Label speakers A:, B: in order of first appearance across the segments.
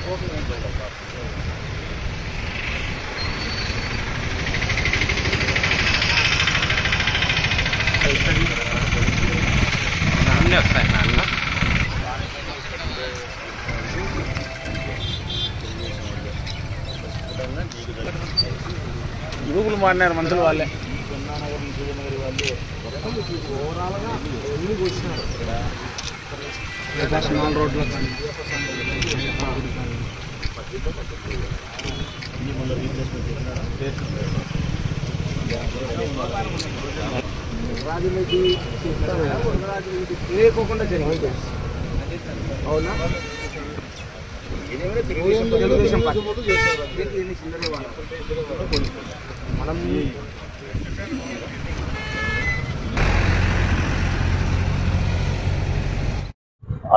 A: అన్నీ వస్తాయి నాన్న. గ్రూపులు మారినారు మనుషులు వాళ్ళే. రోడ్లో రాజులకి లేకోకుండా జరిగింది. అవునా? తెలుగుదేశం పార్టీ మనం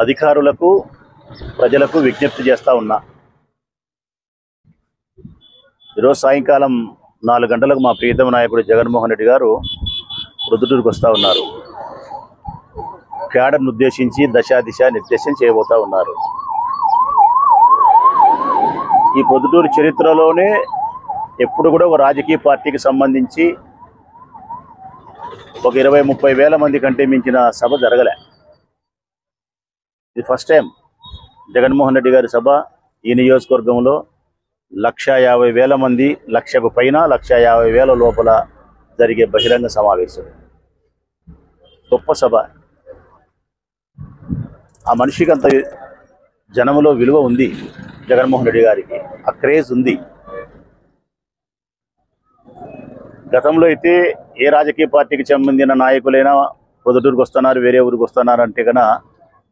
B: అధికారులకు ప్రజలకు విజ్ఞప్తి చేస్తూ ఉన్నా. ఈరోజు సాయంకాలం 4 గంటలకు మా ప్రియతమ నాయకుడు జగన్మోహన్ రెడ్డి గారు ప్రొద్దుటూరుకు వస్తూ ఉన్నారు. క్యాడర్ను ఉద్దేశించి దిశ నిర్దేశం చేయబోతూ ఉన్నారు. ఈ ప్రొద్దుటూరు చరిత్రలోనే ఎప్పుడు కూడా ఒక రాజకీయ పార్టీకి సంబంధించి ఒక 20-30 వేల మంది కంటే మించిన సభ జరగలే. ఇది ఫస్ట్ టైం జగన్మోహన్ రెడ్డి గారి సభ ఈ నియోజకవర్గంలో 1,50,000 మంది, 1,00,000కు పైన 1,50,000 లోపల జరిగే బహిరంగ సమావేశం. గొప్ప సభ. ఆ మనిషికి అంత జనంలో విలువ ఉంది. జగన్మోహన్ రెడ్డి గారికి ఆ క్రేజ్ ఉంది. గతంలో అయితే ఏ రాజకీయ పార్టీకి సంబంధించిన నాయకులైనా ప్రొద్దుటూరుకు వస్తున్నారు, వేరే ఊరికి వస్తున్నారు అంటే కన్నా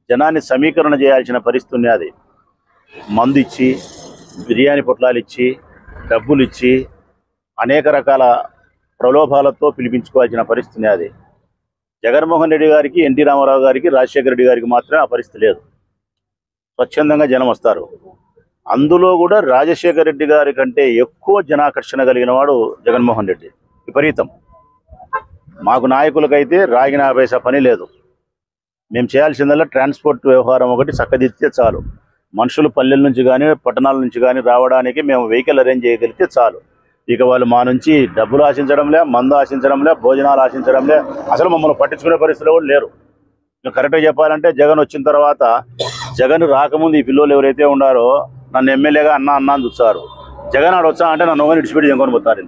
B: జనాన్ని సమీకరణ చేయాల్సిన పరిస్థితి ఉన్నది. మందు ఇచ్చి, బిర్యానీ పొట్లాలు ఇచ్చి, డబ్బులు ఇచ్చి, అనేక రకాల ప్రలోభాలతో పిలిపించుకోవాల్సిన పరిస్థితి ఉన్నది. జగన్మోహన్ రెడ్డి గారికి, ఎన్టీ రామారావు గారికి, రాజశేఖర రెడ్డి గారికి మాత్రమే ఆ పరిస్థితి లేదు. స్వచ్ఛందంగా జనం వస్తారు. అందులో కూడా రాజశేఖర రెడ్డి గారి కంటే ఎక్కువ జనాకర్షణ కలిగిన వాడు జగన్మోహన్ రెడ్డి. విపరీతం. మాకు నాయకులకైతే రాగిన పైసా పని లేదు. మేము చేయాల్సిందల్లా ట్రాన్స్పోర్ట్ వ్యవహారం ఒకటి చక్కదిద్దితే చాలు. మనుషులు పల్లెల నుంచి కానీ పట్టణాల నుంచి కానీ రావడానికి మేము వెహికల్ అరేంజ్ చేయగలిగితే చాలు. ఇక వాళ్ళు మా నుంచి డబ్బులు ఆశించడంలే, మందు ఆశించడంలే, భోజనాలు ఆశించడంలే, అసలు మమ్మల్ని పట్టించుకునే పరిస్థితులు కూడా లేరు. కరెక్ట్గా చెప్పాలంటే జగన్ వచ్చిన తర్వాత, జగన్ రాకముందు ఈ పిల్లలు ఎవరైతే ఉన్నారో నన్ను ఎమ్మెల్యేగా అన్న అని చూస్తారు. జగన్ ఆడు వచ్చా అంటే నన్ను ఒకరిని విడిచిపెట్టి జంకొని పోతారు.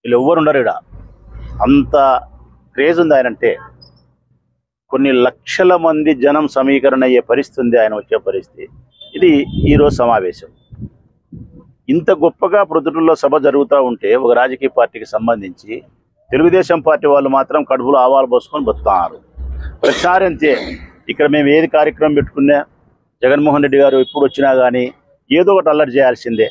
B: వీళ్ళు ఎవ్వరు ఉండరు. ఇక్కడ అంత క్రేజ్ ఉంది ఆయనంటే. కొన్ని లక్షల మంది జనం సమీకరణ అయ్యే పరిస్థితి ఉంది ఆయన వచ్చే పరిస్థితి. ఇది ఈరోజు సమావేశం. ఇంత గొప్పగా ప్రొద్దుటూరులో సభ జరుగుతూ ఉంటే ఒక రాజకీయ పార్టీకి సంబంధించి తెలుగుదేశం పార్టీ వాళ్ళు మాత్రం కడుపులో ఆవాలు పోసుకొని బతుకుతున్నారు. ప్రతిసారి అంతే. ఇక్కడ మేము ఏది కార్యక్రమం పెట్టుకున్నా జగన్మోహన్ రెడ్డి గారు ఎప్పుడు వచ్చినా కానీ ఏదో ఒకటి అల్లరి చేయాల్సిందే,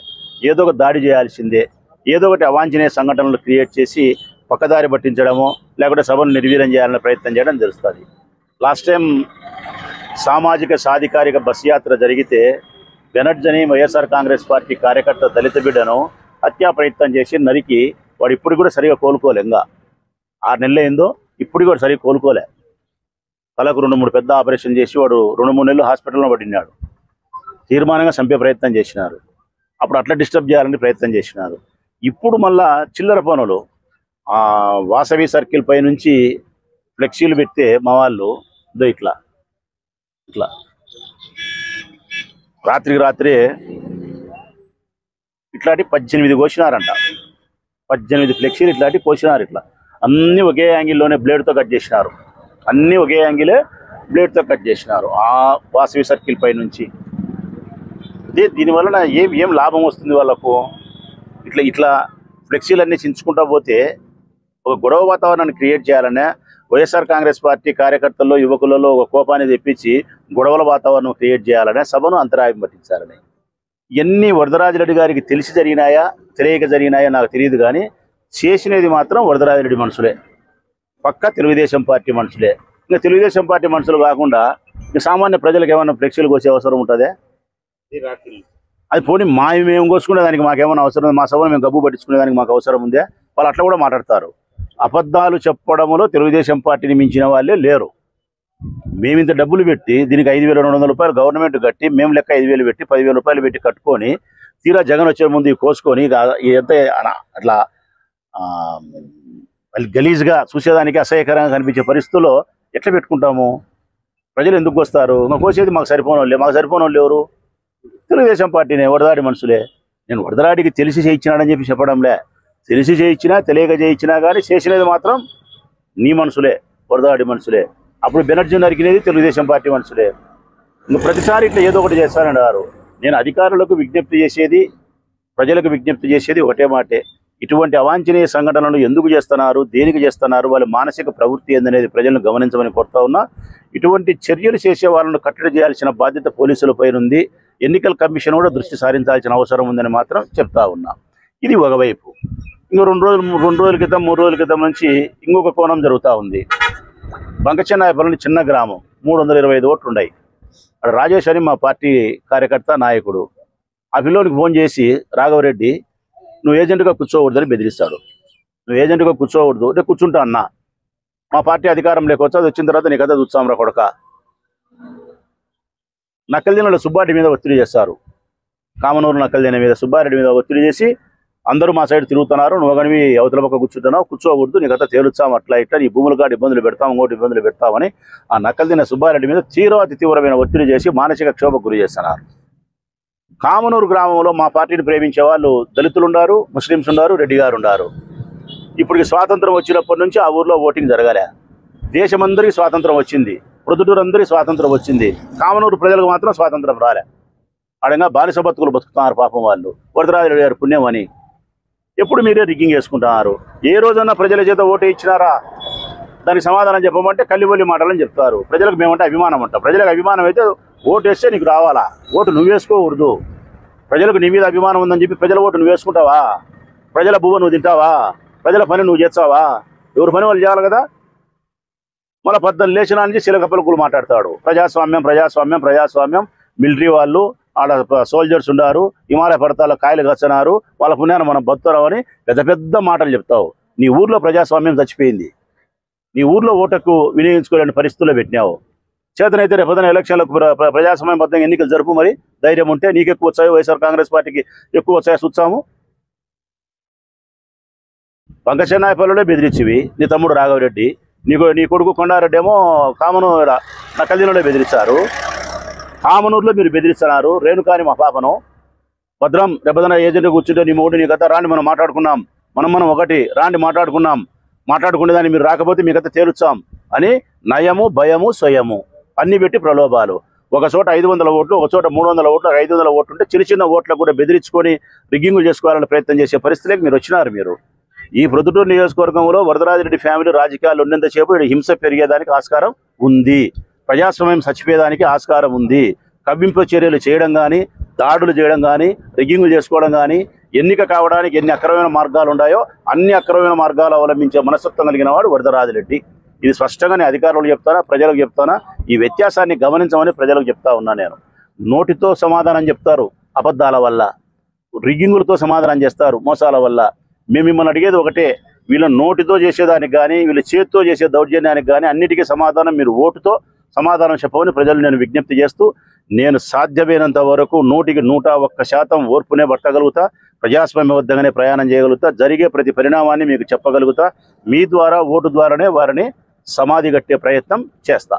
B: ఏదో ఒక దాడి చేయాల్సిందే, ఏదో ఒకటి అవాంఛనీయ సంఘటనలు క్రియేట్ చేసి పక్కదారి పట్టించడమో లేకుంటే సభను నిర్వీర్యం చేయాలనే ప్రయత్నం చేయడం జరుగుతుంది. లాస్ట్ టైం సామాజిక సాధికారిక బస్ యాత్ర జరిగితే బెనర్జని వైఎస్ఆర్ కాంగ్రెస్ పార్టీ కార్యకర్త దళిత బిడ్డను హత్యా ప్రయత్నం చేసి నరికి వాడు ఇప్పుడు కూడా సరిగా కోలుకోలే. ఇంకా 6 నెలలు అయిందో ఇప్పుడు కూడా సరిగా కోలుకోలే. తలకు 2-3 పెద్ద ఆపరేషన్ చేసి వాడు 2-3 నెలలు హాస్పిటల్లో పడినాడు. తీర్మానంగా చంపే ప్రయత్నం చేసినారు. అప్పుడు అట్లా డిస్టర్బ్ చేయాలని ప్రయత్నం చేసినారు. ఇప్పుడు మళ్ళా చిల్లర పనులు వాసవి సర్కిల్ పై నుంచి ఫ్లెక్సీలు పెడితే మా వాళ్ళు ఇట్లా ఇట్లా రాత్రికి రాత్రే ఇట్లాంటి 18 కోసినారంట. 18 ఫ్లెక్సీలు ఇట్లాంటివి కోసినారు. ఇట్లా అన్నీ ఒకే యాంగిల్లోనే బ్లేడ్తో కట్ చేసినారు. అన్నీ ఒకే యాంగిలే బ్లేడ్తో కట్ చేసినారు ఆ వాసవి సర్కిల్ పై నుంచి. అదే దీనివలన ఏం లాభం వస్తుంది వాళ్ళకు? ఇట్లా ఫ్లెక్సీలన్నీ చించుకుంటా పోతే ఒక గొడవ వాతావరణాన్ని క్రియేట్ చేయాలనే వైఎస్ఆర్ కాంగ్రెస్ పార్టీ కార్యకర్తల్లో యువకులలో ఒక కోపాన్ని తెప్పించి గొడవల వాతావరణం క్రియేట్ చేయాలనే సభను అంతరాయం పట్టించాలని. ఇవన్నీ వరదరాజిరెడ్డి గారికి తెలిసి జరిగినాయా తెలియక జరిగినాయా నాకు తెలియదు, కానీ చేసినది మాత్రం వరదరాజిరెడ్డి మనుషులే, పక్కా తెలుగుదేశం పార్టీ మనుషులే. ఇంకా తెలుగుదేశం పార్టీ మనుషులు కాకుండా ఇంకా సామాన్య ప్రజలకు ఏమైనా ఫ్లెక్సీలు కోసే అవసరం ఉంటుందే? అది పోనీ మేము కోసుకునే దానికి మాకేమైనా అవసరం ఉంది? మా సభను మేము గబ్బు పట్టించుకునే దానికి మాకు అవసరం ఉందే? వాళ్ళు అట్లా కూడా మాట్లాడతారు. అబద్ధాలు చెప్పడంలో తెలుగుదేశం పార్టీని మించిన వాళ్ళే లేరు. మేము ఇంత డబ్బులు పెట్టి దీనికి 5,200 రూపాయలు గవర్నమెంట్ కట్టి మేము లెక్క 5,000 పెట్టి 10,000 రూపాయలు పెట్టి కట్టుకొని తీరా జగన్ వచ్చే ముందు ఇవి కోసుకొని ఎంత అట్లా గలీజ్గా చూసేదానికి అసహ్యకరంగా కనిపించే పరిస్థితుల్లో ఎట్లా పెట్టుకుంటాము? ప్రజలు ఎందుకు వస్తారు? కోసేది మాకు సరిపోనోళ్ళు ఎవరు? తెలుగుదేశం పార్టీనే, వరదాడి మనుషులే. నేను వరదరాడికి తెలిసి చేయించినాడని చెప్పి చెప్పడంలే. తెలిసి చేయించినా తెలియక చేయించినా కానీ చేసినది మాత్రం నీ మనుషులే, వరదరాడి మనుషులే. అప్పుడు బెనర్జీ నరికినది తెలుగుదేశం పార్టీ మనుషులే. ఇంకా ప్రతిసారి ఇట్లా ఏదో ఒకటి చేస్తానన్నారు. నేను అధికారులకు విజ్ఞప్తి చేసేది, ప్రజలకు విజ్ఞప్తి చేసేది ఒకటే మాటే. ఇటువంటి అవాంఛనీయ సంఘటనలు ఎందుకు చేస్తున్నారు, దేనికి చేస్తున్నారు, వాళ్ళ మానసిక ప్రవృత్తి ఏందనేది ప్రజలను గమనించమని కోరుతా ఉన్నా. ఇటువంటి చర్యలు చేసే వాళ్ళను కట్టడి చేయాల్సిన బాధ్యత పోలీసులపై ఉంది. ఎన్నికల కమిషన్ కూడా దృష్టి సారించాల్సిన అవసరం ఉందని మాత్రం చెప్తా ఉన్నా. ఇది ఒకవైపు. ఇంకో 2 రోజుల క్రితం 3 రోజుల క్రితం నుంచి ఇంకొక కోణం జరుగుతూ ఉంది. బంకచెన్నాయపల్లి చిన్న గ్రామం, 325 ఓట్లు ఉన్నాయి. అక్కడ రాజేష్ అని మా పార్టీ కార్యకర్త నాయకుడు ఆ పిల్లోనికి ఫోన్ చేసి, రాఘవరెడ్డి నువ్వు ఏజెంట్గా కూర్చోకూడదని బెదిరిస్తాడు. నువ్వు ఏజెంట్గా కూర్చోకూడదు అంటే కూర్చుంటా అన్నా. మా పార్టీ అధికారం లేకొచ్చు, అది వచ్చిన తర్వాత నీకదా చూస్తాంరా కొడక. నక్కల్దిన సుబ్బారెడ్డి మీద ఒత్తిడి చేస్తారు. కామనూరు నక్కల్దిన మీద సుబ్బారెడ్డి మీద ఒత్తిడి చేసి అందరూ మా సైడ్ తిరుగుతున్నారు, నువ్వు కానీ అవతల పక్క కూర్చుంటున్నావు, కూర్చోకూడదు, నీకదా తేలుచాం, అట్లా ఇట్లా నీ భూములు కాదు ఇబ్బందులు పెడతాం, ఇంకోటి ఇబ్బందులు పెడతామని ఆ నక్కల్దిన సుబ్బారెడ్డి మీద తీవ్రమైన ఒత్తిడి చేసి మానసిక క్షోభకు గురి చేస్తున్నారు. కామనూరు గ్రామంలో మా పార్టీని ప్రేమించే వాళ్ళు దళితులు ఉన్నారు, ముస్లింస్ ఉన్నారు, రెడ్డి గారు ఉన్నారు. ఇప్పటికి స్వాతంత్రం వచ్చినప్పటి నుంచి ఆ ఊర్లో ఓటింగ్ జరగలే. దేశమందరికీ స్వాతంత్రం వచ్చింది, ప్రొద్దుటూరు అందరికీ స్వాతంత్రం వచ్చింది, కామనూరు ప్రజలకు మాత్రం స్వాతంత్రం రాలే. అడగా బానిస బతుకులు బతుకుతున్నారు పాపం వాళ్ళు. వరదరాజు గారు పుణ్యం అని ఎప్పుడు మీరే రిగ్గింగ్ చేసుకుంటున్నారు. ఏ రోజన్నా ప్రజల చేత ఓటు ఇచ్చినారా? దానికి సమాధానం చెప్పమంటే కల్లిబొల్లి మాటలని చెప్తారు. ప్రజలకు మేమంటే అభిమానం అంట. ప్రజలకు అభిమానం అయితే ఓటు వేస్తే నీకు రావాలా? ఓటు నువ్వు వేసుకోకూడదు. ప్రజలకు నీ మీద అభిమానం ఉందని చెప్పి ప్రజల ఓటు నువ్వు వేసుకుంటావా? ప్రజల భూవ నువ్వు తింటావా? ప్రజల పని నువ్వు చేస్తావా? ఎవరి పని వాళ్ళు చేయాలి కదా. మళ్ళీ 14 లేచినా నుంచి శిలకపలుకులు మాట్లాడతాడు. ప్రజాస్వామ్యం ప్రజాస్వామ్యం ప్రజాస్వామ్యం. మిలిటరీ వాళ్ళు ఆడ సోల్జర్స్ ఉన్నారు, హిమాలయ పర్వతాల కాయలు కచ్చనారు, వాళ్ళ పుణ్యాన్ని మనం బతుకుతామని పెద్ద పెద్ద మాటలు చెప్తావు. నీ ఊర్లో ప్రజాస్వామ్యం చచ్చిపోయింది. నీ ఊర్లో ఓటుకు వినియోగించుకోలేని పరిస్థితుల్లో పెట్టినావు. చేతనైతే రేపొద్దున ఎలక్షన్లకు ప్రజాస్వామ్యబద్ధంగా ఎన్నికలు జరుపు. మరి ధైర్యం ఉంటే నీకు ఎక్కువ వచ్చాయి, వైఎస్ఆర్ కాంగ్రెస్ పార్టీకి ఎక్కువ వచ్చాయి చూస్తాము. బంకచెన్నాయపల్లిలో బెదిరించివి నీ తమ్ముడు రాఘవరెడ్డి, నీ కొడుకు కొండారెడ్డి ఏమో కామనూరు నక్కల్దినలో బెదిరించారు. కామనూరులో మీరు బెదిరిస్తున్నారు. రేణుకాని మా పాపను భద్రం రేపొద్దున ఏజెంట్ కూర్చుంటే నీ మూడు నీ కథ రాండి, మనం మాట్లాడుకున్నాం, మనం ఒకటి రాండి మాట్లాడుకునే దాన్ని మీరు రాకపోతే మీ కథ తేలుచాం అని నయము భయము స్వయము అన్ని పెట్టి ప్రలోభాలు. ఒక చోట 500 ఓట్లు, ఒక చోట 300 ఓట్లు, 500 ఓట్లు ఉంటే చిన్న ఓట్లకు కూడా బెదిరించుకొని రిగ్గింగులు చేసుకోవాలని ప్రయత్నం చేసే పరిస్థితికి మీరు వచ్చినారు. మీరు ఈ ప్రొద్దుటూరు నియోజకవర్గంలో వరదరాజిరెడ్డి ఫ్యామిలీ రాజకీయాలు ఉన్నంతసేపు హింస పెరిగేదానికి ఆస్కారం ఉంది, ప్రజాస్వామ్యం చచ్చిపోయేదానికి ఆస్కారం ఉంది. కవ్వింపు చర్యలు చేయడం కానీ, దాడులు చేయడం కానీ, రిగ్గింగులు చేసుకోవడం కానీ, ఎన్నిక కావడానికి ఎన్ని అక్రమమైన మార్గాలు ఉన్నాయో అన్ని అక్రమమైన మార్గాలు అవలంబించే మనస్తత్వం కలిగిన వాడు వరదరాజిరెడ్డి. ఇది స్పష్టంగానే అధికారులకు చెప్తానా, ప్రజలకు చెప్తానా, ఈ వ్యత్యాసాన్ని గమనించమని ప్రజలకు చెప్తా ఉన్నా. నేను నోటితో సమాధానం చెప్తారు అబద్ధాల వల్ల, రిగ్గింగులతో సమాధానం చేస్తారు మోసాల వల్ల. మేము మిమ్మల్ని అడిగేది ఒకటే, వీళ్ళ నోటితో చేసేదానికి కానీ, వీళ్ళ చేతితో చేసే దౌర్జన్యానికి కానీ అన్నిటికీ సమాధానం మీరు ఓటుతో సమాధానం చెప్పమని ప్రజలు నేను విజ్ఞప్తి చేస్తూ, నేను సాధ్యమైనంత వరకు 101% ఓర్పునే పట్టగలుగుతా, ప్రజాస్వామ్యబద్ధంగానే ప్రయాణం చేయగలుగుతా, జరిగే ప్రతి పరిణామాన్ని మీకు చెప్పగలుగుతా. మీ ద్వారా ఓటు ద్వారానే వారిని సమాధి కట్టే ప్రయత్నం చేస్తా.